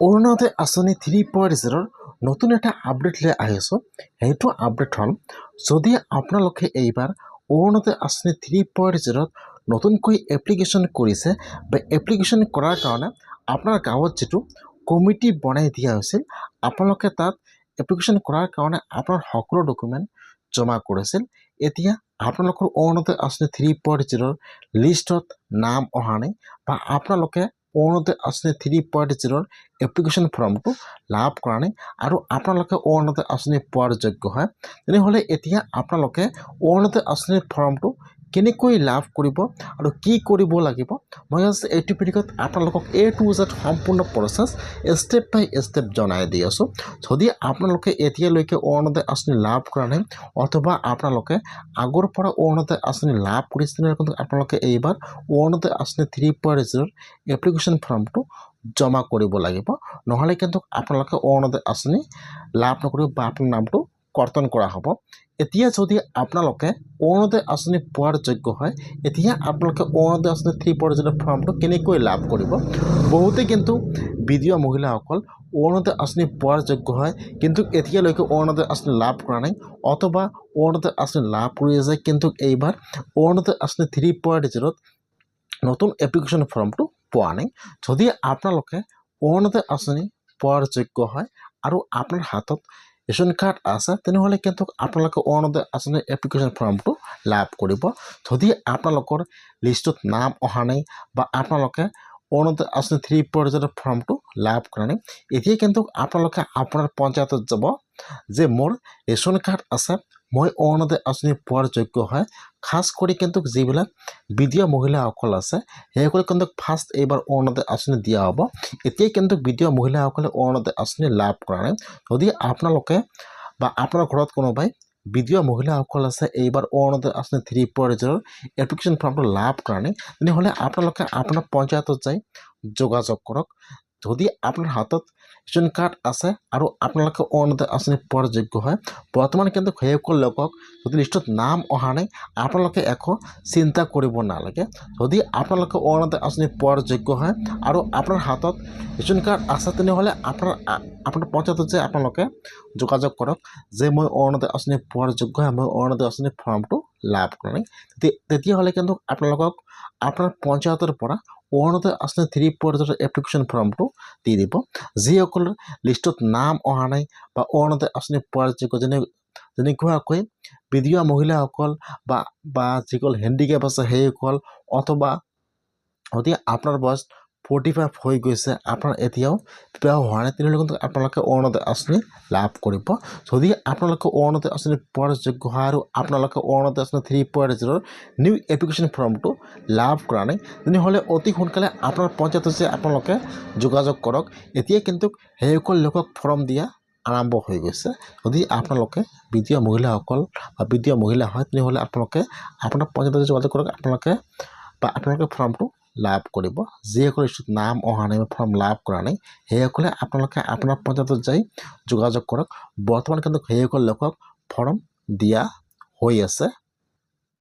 অৰুণোদয় আঁচনি 3.0 নতুন এটা আপডেট লৈ আহিছোঁ। সেইটো আপডেট হ'ল যদি আপোনালোকে এইবাৰ অৰুণোদয় আঁচনি 3.0 নতুনকৈ এপ্লিকেশ্যন কৰিছে বা এপ্লিকেশ্যন কৰাৰ কাৰণে আপোনাৰ গাঁৱত যিটো কমিটি বনাই দিয়া হৈছিল, আপোনালোকে তাত এপ্লিকেশ্যন কৰাৰ কাৰণে আপোনাৰ সকলো ডকুমেণ্ট জমা কৰিছিল। এতিয়া আপোনালোকৰ অৰুণোদয় আঁচনি 3.0 লিষ্টত নাম অহা নাই বা আপোনালোকে অৰুণোদয় আঁচনি 3.0 এপ্লিকেশ্যন ফৰ্মটো লাভ কৰা নাই আৰু আপোনালোকে অৰুণোদয় আঁচনি পোৱাৰ যোগ্য হয়, তেনেহ'লে এতিয়া আপোনালোকে অৰুণোদয় আঁচনিৰ ফৰ্মটো কেনেকৈ লাভ কৰিব আৰু কি কৰিব লাগিব, মই এইটো ভিডিঅ'ত আপোনালোকক A to Z সম্পূৰ্ণ প্ৰচেছ ষ্টেপ বাই ষ্টেপ জনাই দি আছোঁ। যদি আপোনালোকে এতিয়ালৈকে অৰুণোদয় আঁচনি লাভ কৰা নাই অথবা আপোনালোকে আগৰ পৰা অৰুণোদয় আঁচনি লাভ কৰিছে, কিন্তু আপোনালোকে এইবাৰ অৰুণোদয় আঁচনি 3.0 এপ্লিকেশ্যন ফৰ্মটো জমা কৰিব লাগিব, নহ'লে কিন্তু আপোনালোকে অৰুণোদয় আঁচনি লাভ নকৰিব বা আপোনাৰ নামটো কৰ্তন কৰা হ'ব। এতিয়া যদি আপোনালোকে অৰুণোদয় আঁচনি পোৱাৰ যোগ্য হয়, এতিয়া আপোনালোকে অৰুণোদয় আঁচনি 3.0 ফৰ্মটো কেনেকৈ লাভ কৰিব। বহুতে কিন্তু বিধৱা মহিলাসকল অৰুণোদয় আঁচনি পোৱাৰ যোগ্য হয়, কিন্তু এতিয়ালৈকে অৰুণোদয় আঁচনি লাভ কৰা নাই অথবা অৰুণোদয় আঁচনি লাভ কৰি আছে, কিন্তু এইবাৰ অৰুণোদয় আঁচনি 3.0 নতুন এপ্লিকেশ্যন ফৰ্মটো পোৱা নাই। যদি আপোনালোকে অৰুণোদয় আঁচনি পোৱাৰ যোগ্য হয় আৰু আপোনাৰ হাতত ৰেচন কাৰ্ড আছে, তেনেহ'লে কিন্তু আপোনালোকে অৰুণোদয় আঁচনিৰ এপ্লিকেশ্যন ফৰ্মটো লাভ কৰিব। যদি আপোনালোকৰ লিষ্টত নাম অহা নাই বা আপোনালোকে অৰুণোদয় আঁচনি 3.0 ফৰ্মটো লাভ কৰা নাই, এতিয়া কিন্তু আপোনালোকে আপোনাৰ পঞ্চায়তত যাব যে মোৰ ৰেচন কাৰ্ড আছে, মই অৰুণোদয় আঁচনি পোৱাৰ যোগ্য হয়। খাস কৰি কিন্তু যিবিলাক বিধৱা মহিলাসকল আছে সেইসকলে কিন্তু ফাৰ্ষ্ট এইবাৰ অৰুণোদয় আঁচনি দিয়া হ'ব। এতিয়া কিন্তু বিধৱা মহিলাসকলে অৰুণোদয় আঁচনি লাভ কৰা নাই। যদি আপোনালোকে বা আপোনাৰ ঘৰত কোনোবাই বিধৱা মহিলাসকল আছে এইবাৰ অৰুণোদয় আঁচনি 3.0 এপ্লিকেশ্যন ফৰ্মটো লাভ কৰা নাই, তেনেহ'লে আপোনালোকে আপোনাৰ পঞ্চায়তত যাই যোগাযোগ কৰক। যদি আপোনাৰ হাতত ৰেচন কাৰ্ড আছে আৰু আপোনালোকে অৰুণোদয় আঁচনি পোৱাৰ যোগ্য হয়, বৰ্তমান কিন্তু সেইসকল লোকক যদি লিষ্টত নাম অহা নাই আপোনালোকে একো চিন্তা কৰিব নালাগে। যদি আপোনালোকে অৰুণোদয় আঁচনি পোৱাৰ যোগ্য হয় আৰু আপোনাৰ হাতত ৰেচন কাৰ্ড আছে, তেনেহ'লে আপোনাৰ পঞ্চায়তত যে আপোনালোকে যোগাযোগ কৰক যে মই অৰুণোদয় আঁচনি পোৱাৰ যোগ্য হয়, মই অৰুণোদয় আঁচনিৰ ফৰ্মটো লাভ কৰা নাই। তেতিয়াহ'লে কিন্তু আপোনালোকক আপোনাৰ পঞ্চায়তৰ পৰা অৰুণোদয় আঁচনি 3.0 এপ্লিকেশ্যন ফৰ্মটো দি দিব। যিসকলৰ লিষ্টত নাম অহা নাই বা অৰুণোদয় আঁচনি পোৱাৰ যোগ্য, যেনেকুৱাকৈ বিধৱা মহিলাসকল বা যিসকল হেণ্ডিকেপ আছে সেইসকল, অথবা যদি আপোনাৰ বয়স 45 হৈ গৈছে, আপোনাৰ এতিয়াও বিবাহ হোৱা নাই, তেনেহ'লে কিন্তু আপোনালোকে অৰুণোদয় আঁচনি লাভ কৰিব। যদি আপোনালোকে অৰুণোদয় আঁচনি পোৱাৰ যোগ্য হয় আৰু আপোনালোকে অৰুণোদয় আঁচনি 3.0 নিউ এপ্লিকেশ্যন ফৰ্মটো লাভ কৰা নাই, তেনেহ'লে অতি সোনকালে আপোনাৰ পঞ্চায়তত যে আপোনালোকে যোগাযোগ কৰক। এতিয়া কিন্তু সেইসকল লোকক ফৰ্ম দিয়া আৰম্ভ হৈ গৈছে। যদি আপোনালোকে বিধৱা মহিলাসকল বা বিধৱা মহিলা হয়, তেনেহ'লে আপোনালোকে আপোনাৰ পঞ্চায়তত যোগাযোগ কৰক, আপোনালোকে ফৰ্মটো লাভ কৰিব। যিসকলৰ লিষ্টত নাম অহা নাই বা ফৰ্ম লাভ কৰা নাই সেইসকলে আপোনালোকে আপোনাৰ পঞ্চায়তত যাই যোগাযোগ কৰক। বৰ্তমান কিন্তু সেইসকল লোকক ফৰ্ম দিয়া হৈ আছে।